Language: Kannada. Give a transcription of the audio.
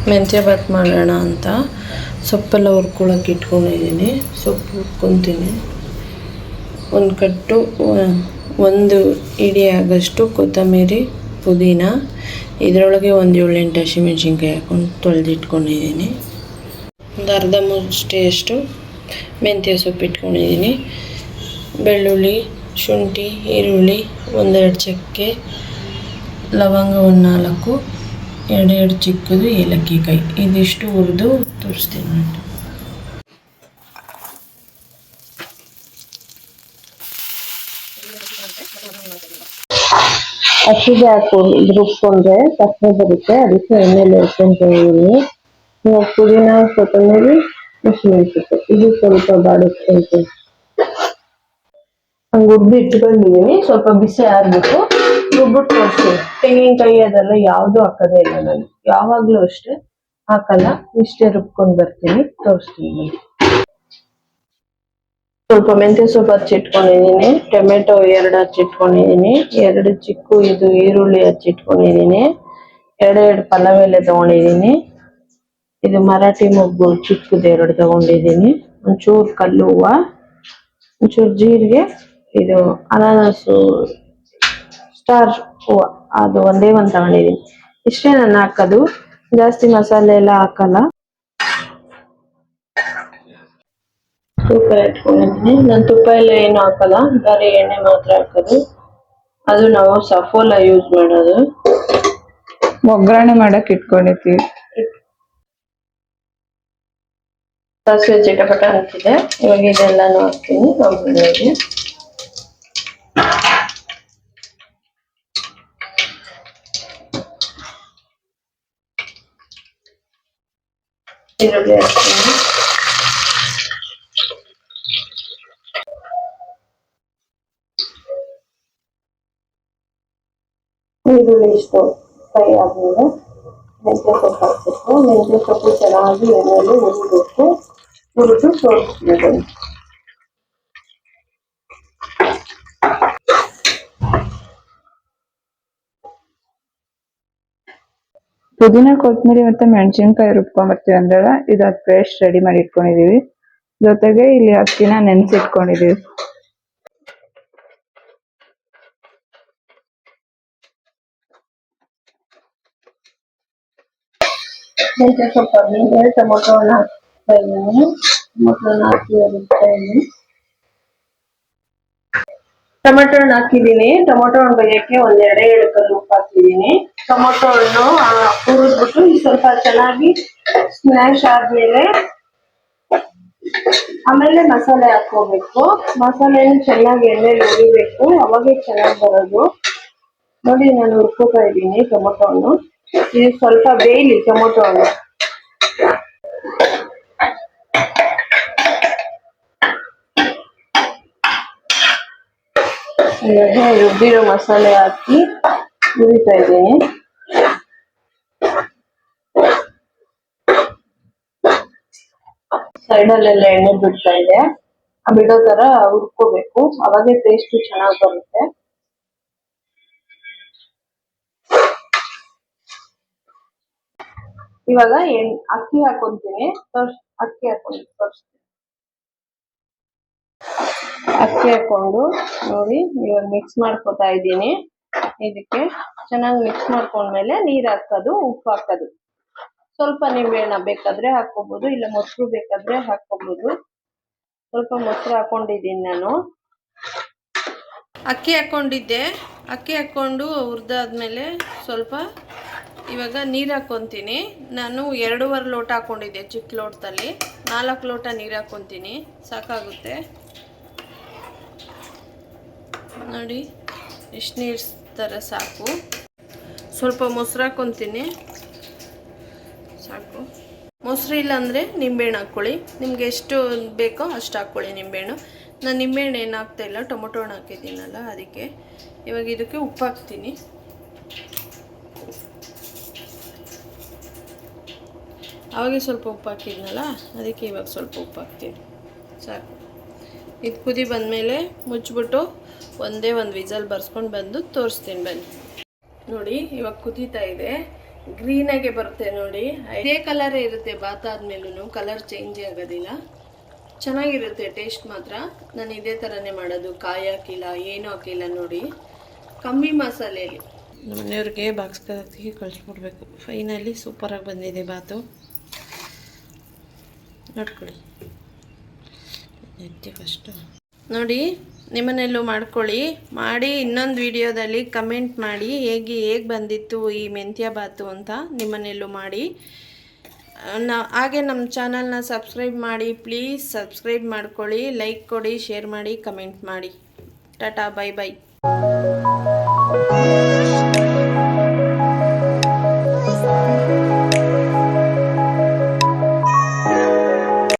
ಮೆಂತ್ಯ ಬಾತ್ ಮಾಡೋಣ ಅಂತ ಸೊಪ್ಪೆಲ್ಲ ಹುರ್ಕೊಳಕ್ಕೆ ಇಟ್ಕೊಂಡಿದ್ದೀನಿ. ಸೊಪ್ಪು ಹುರ್ಕೊತೀನಿ. ಒಂದು ಕಟ್ಟು ಒಂದು ಇಡಿ ಆಗಷ್ಟು ಕೊತ್ತಂಬರಿ, ಪುದೀನ, ಇದರೊಳಗೆ ಒಂದು 7-8 ಹಸಿಮೆಣ್ಸಿನ್ಕಾಯಿ ಹಾಕ್ಕೊಂಡು ತೊಳೆದಿಟ್ಕೊಂಡಿದ್ದೀನಿ. ಒಂದು ಅರ್ಧ ಮುಷ್ಟಿಯಷ್ಟು ಮೆಂತ್ಯ ಸೊಪ್ಪು ಇಟ್ಕೊಂಡಿದ್ದೀನಿ. ಬೆಳ್ಳುಳ್ಳಿ, ಶುಂಠಿ, ಈರುಳ್ಳಿ, 1-2 ಚಕ್ಕೆ, ಲವಂಗ 4, 2 ಚಿಕ್ಕದು ಏಲಕ್ಕಿ ಕಾಯಿ, ಇದಿಷ್ಟು ಹುರಿದು ತೋರಿಸ್ತೀನಿ. ಅಕ್ಕಿಗೆ ಹಾಕೊಂಡು ರುಬ್ಕೊಂಡ್ರೆ ಸಕ್ಕರೆ ಬರುತ್ತೆ, ಅದಕ್ಕೆ ಎಣ್ಣೆಲಿ ಹುರ್ಕೊಂತಿದ್ದೀನಿ. ಇವಾಗ ಪುದೀನ, ಕೊತ್ತಂಬರಿ, ಹಸಿಮೆಣಸಿನ್ಕಾಯಿ ಇದು ಸ್ವಲ್ಪ ಬಾಡಿಸ್ಕೊಂತೀನಿ. ಹಂಗೆ ಹುರಿದು ಇಟ್ಕೊಂಡಿದ್ದೀನಿ. ಸ್ವಲ್ಪ ಬಿಸಿ ಆಗ್ಬಿಟ್ಟು ರುಬ್ಬಿಟ್ಟು ತೋರಿಸ್ತೀನಿ. ತೆಂಗಿನಕಾಯಿ ಅದೆಲ್ಲ ಯಾವುದು ಹಾಕೋದೇ ಇಲ್ಲ ನಾನು, ಯಾವಾಗಲೂ ಅಷ್ಟೇ ಹಾಕಲ್ಲ. ಇಷ್ಟೇ ರುಬ್ಕೊಂಡು ಬರ್ತೀನಿ, ತೋರಿಸ್ತೀನಿ. ಸ್ವಲ್ಪ ಮೆಂತ್ಯ ಸೊಪ್ಪು ಹಚ್ಚಿಟ್ಕೊಂಡಿದ್ದೀನಿ. ಟೊಮೆಟೊ 2 ಹಚ್ಚಿಟ್ಕೊಂಡಿದ್ದೀನಿ. 2 ಚಿಕ್ಕ ಇದು ಈರುಳ್ಳಿ ಹಚ್ಚಿಟ್ಕೊಂಡಿದ್ದೀನಿ. 2 ಪಲಾವ್ ಎಲೆ ತಗೊಂಡಿದ್ದೀನಿ. ಇದು ಮರಾಠಿ ಮೊಗ್ಗು ಚಿಕ್ಕದು 2 ತಗೊಂಡಿದ್ದೀನಿ. ಒಂಚೂರು ಕಲ್ಲು ಹೂವು, ಒಂಚೂರು ಜೀರಿಗೆ, ಇದು ಅನಾನಸು ಸ್ಟಾರ್ ಹೂವು ಅದು ಒಂದೇ ಒಂದು ತಗೊಂಡಿದ್ದೀನಿ. ಇಷ್ಟೇ ನಾನು ಹಾಕೋದು, ಜಾಸ್ತಿ ಮಸಾಲೆ ಎಲ್ಲ ಹಾಕಲ್ಲ. ತುಪ್ಪ ಇಟ್ಕೊಂಡಿದ್ದೀನಿ. ನಾನು ತುಪ್ಪ ಎಲ್ಲ ಏನು ಹಾಕಲ್ಲ, ಬರೀ ಎಣ್ಣೆ ಮಾತ್ರ ಹಾಕೋದು. ಅದು ನಾವು ಸಫೋಲ ಯೂಸ್ ಮಾಡೋದು. ಒಗ್ಗರಣೆ ಮಾಡಕ್ ಇಟ್ಕೊಂಡಿರ್ತೀವಿ. ಸಾಸಿವೆ ಚಿಟಪಟ ಅಂತಿದೆ. ಇವಾಗ ಇದೆಲ್ಲಾನು ಹಾಕ್ತೀನಿ ಒಗ್ಗರಣೆಗೆ. ಈರುಳ್ಳಿ ಹಾಕ್ತೀನಿ. ಈರುಳ್ಳಿ ಇಷ್ಟು ಫ್ರೈ ಆದ್ಮೇಲೆ ಮೆಂತ್ಯ ಸೊಪ್ಪು ಹಾಕ್ಬೇಕು. ಮೆಂತ್ಯ ಸೊಪ್ಪು ಚೆನ್ನಾಗಿ ಎಣ್ಣೆಯಲ್ಲಿ ಹುರಿಬೇಕು. ಹುರಿದು ತೋರಿಸ್ಬೇಕು. ಪುದೀನ, ಕೊತ್ತಂಬರಿ ಮತ್ತೆ ಮೆಣಸಿನ್ಕಾಯಿ ರುಬ್ಕೊಂಡ್ಬರ್ತೀವಿ ಅಂದಾಗ ಇದು ಪೇಸ್ಟ್ ರೆಡಿ ಮಾಡಿ ಇಟ್ಕೊಂಡಿದೀವಿ. ಜೊತೆಗೆ ಇಲ್ಲಿ ಅಕ್ಕಿನ ನೆನೆಸಿಟ್ಕೊಂಡಿದೀವಿ. ಮೆಂತ್ಯ ಸೊಪ್ಪು ಆದ್ಮೇಲೆ ಟೊಮೊಟೊನ ಹಾಕ್ತಾ ಇದ್ದೀನಿ. ಟೊಮೊಟೊನ ಹಾಕಿದ್ದೀನಿ. ಟೊಮೊಟೊ ಹಣ್ಣು ಬೇಯಕ್ಕೆ 1-2 ಕಲ್ಲು ಉಪ್ಪು ಹಾಕಿದ್ದೀನಿ. ಟೊಮೊಟೊ ಹಣ್ಣು ಹುರಿದ್ಬಿಟ್ಟು ಸ್ವಲ್ಪ ಚೆನ್ನಾಗಿ ಸ್ಮ್ಯಾಶ್ ಆದ್ಮೇಲೆ ಆಮೇಲೆ ಮಸಾಲೆ ಹಾಕೋಬೇಕು. ಮಸಾಲೆಯನ್ನು ಚೆನ್ನಾಗಿ ಎಣ್ಣೆಲಿ ಹುರಿಬೇಕು, ಅವಾಗೇ ಚೆನ್ನಾಗಿ ಬರೋದು. ನೋಡಿ, ನಾನು ಹುರ್ಕೋತಾ ಇದ್ದೀನಿ ಟೊಮೊಟೊ ಹಣ್ಣು. ಇದು ಸ್ವಲ್ಪ ಬೇಯಲಿ ಟೊಮೊಟೊ ಹಣ್ಣು. ರುಬ್ಬಿರೋ ಮಸಾಲೆ ಹಾಕಿ ಹುರಿತಾ ಇದ್ದೀನಿ. ಸೈಡಲ್ಲೆಲ್ಲ ಎಣ್ಣೆ ಬಿಡ್ತಾ ಇದೆ. ಬಿಡೋ ತರ ಹುರ್ಕೋಬೇಕು, ಅವಾಗೆ ಟೇಸ್ಟ್ ಚೆನ್ನಾಗಿ ಬರುತ್ತೆ. ಇವಾಗ ಅಕ್ಕಿ ಹಾಕೊಂತೀನಿ. ಅಕ್ಕಿ ಹಾಕೊಂಡು ತೋರಿಸ್ತೀನಿ. ಅಕ್ಕಿ ಹಾಕೊಂಡು ನೋಡಿ, ಇವಾಗ ಮಿಕ್ಸ್ ಮಾಡ್ಕೊತಾ ಇದ್ದೀನಿ. ಇದಕ್ಕೆ ಚೆನ್ನಾಗಿ ಮಿಕ್ಸ್ ಮಾಡ್ಕೊಂಡ್ಮೇಲೆ ನೀರ್ ಹಾಕೋದು, ಉಪ್ಪು ಹಾಕೋದು. ಸ್ವಲ್ಪ ನಿಂಬೆಹಣ್ಣು ಬೇಕಾದ್ರೆ ಹಾಕೋಬಹುದು, ಇಲ್ಲ ಮೊಸರು ಬೇಕಾದ್ರೆ ಹಾಕೋಬಹುದು. ಸ್ವಲ್ಪ ಮೊಸರು ಹಾಕೊಂಡಿದ್ದೀನಿ ನಾನು. ಅಕ್ಕಿ ಹಾಕೊಂಡಿದ್ದೆ. ಅಕ್ಕಿ ಹಾಕೊಂಡು ಹುರಿದಾದ್ಮೇಲೆ ಸ್ವಲ್ಪ ಇವಾಗ ನೀರು ಹಾಕ್ಕೊತೀನಿ. ನಾನು 2.5 ಲೋಟ ಹಾಕೊಂಡಿದ್ದೆ ಚಿಕ್ಕ ಲೋಟದಲ್ಲಿ. 4 ಲೋಟ ನೀರು ಹಾಕ್ಕೊತೀನಿ, ಸಾಕಾಗುತ್ತೆ ನೋಡಿ. ಇಷ್ಟು ನೀರು ಥರ ಸಾಕು. ಸ್ವಲ್ಪ ಮೊಸರು ಹಾಕ್ಕೊತೀನಿ, ಸಾಕು. ಮೊಸರು ಇಲ್ಲ ಅಂದರೆ ನಿಂಬೆಹಣ್ಣು ಹಾಕ್ಕೊಳ್ಳಿ. ನಿಮ್ಗೆ ಎಷ್ಟು ಬೇಕೋ ಅಷ್ಟು ಹಾಕ್ಕೊಳ್ಳಿ ನಿಂಬೆಹಣ್ಣು. ನಾನು ನಿಂಬೆಹಣ್ಣು ಏನು ಹಾಕ್ತಾಯಿಲ್ಲ, ಟೊಮೊಟೊ ಹಣ್ಣು ಹಾಕಿದ್ದೀನಲ್ಲ ಅದಕ್ಕೆ. ಇವಾಗ ಇದಕ್ಕೆ ಉಪ್ಪು ಹಾಕ್ತೀನಿ. ಅವಾಗೆ ಸ್ವಲ್ಪ ಉಪ್ಪು ಹಾಕಿದ್ನಲ್ಲ, ಅದಕ್ಕೆ ಇವಾಗ ಸ್ವಲ್ಪ ಉಪ್ಪು ಹಾಕ್ತೀನಿ, ಸಾಕು. ಇದು ಕುದಿ ಬಂದಮೇಲೆ ಮುಚ್ಚಿಬಿಟ್ಟು ಒಂದೇ ಒಂದು ವಿಸಲ್ ಬರ್ಸ್ಕೊಂಡು ಬಂದು ತೋರಿಸ್ತೀನಿ ಬನ್ನಿ. ನೋಡಿ, ಇವಾಗ ಕುದೀತಾ ಇದೆ. ಗ್ರೀನಾಗೆ ಬರುತ್ತೆ ನೋಡಿ. ಇದೇ ಕಲರೇ ಇರುತ್ತೆ ಬಾತ್ ಆದ್ಮೇಲೂ, ಕಲರ್ ಚೇಂಜ್ ಆಗೋದಿಲ್ಲ. ಚೆನ್ನಾಗಿರುತ್ತೆ ಟೇಸ್ಟ್ ಮಾತ್ರ. ನಾನು ಇದೇ ಥರನೇ ಮಾಡೋದು, ಕಾಯಿ ಹಾಕಿಲ್ಲ, ಏನೂ ಹಾಕಿಲ್ಲ ನೋಡಿ, ಕಮ್ಮಿ ಮಸಾಲೆಯಲ್ಲಿ. ಮನೆಯವ್ರಿಗೆ ಬಾಕ್ಸ್ ಹಾಕಿ ಕಳಿಸ್ಬಿಡ್ಬೇಕು. ಫೈನಲಿ ಸೂಪರಾಗಿ ಬಂದಿದೆ ಬಾತು, ನೋಡ್ಕೊಳ್ಳಿ. ಎತ್ತಿ ಫಸ್ಟು ನೋಡಿ, ನಿಮ್ಮನೆಲ್ಲೂ ಮಾಡ್ಕೊಳ್ಳಿ. ಮಾಡಿ ಇನ್ನೊಂದು ವಿಡಿಯೋದಲ್ಲಿ ಕಮೆಂಟ್ ಮಾಡಿ ಹೇಗೆ ಬಂದಿತ್ತು ಈ ಮೆಂತ್ಯ ಬಾತು ಅಂತ. ನಿಮ್ಮನೆಲ್ಲೂ ಮಾಡಿ. ಹಾಗೆ ನಮ್ಮ ಚಾನಲ್ನ ಸಬ್ಸ್ಕ್ರೈಬ್ ಮಾಡಿ, ಪ್ಲೀಸ್ ಸಬ್ಸ್ಕ್ರೈಬ್ ಮಾಡ್ಕೊಳ್ಳಿ, ಲೈಕ್ ಕೊಡಿ, ಶೇರ್ ಮಾಡಿ, ಕಮೆಂಟ್ ಮಾಡಿ. Tata, bye bye.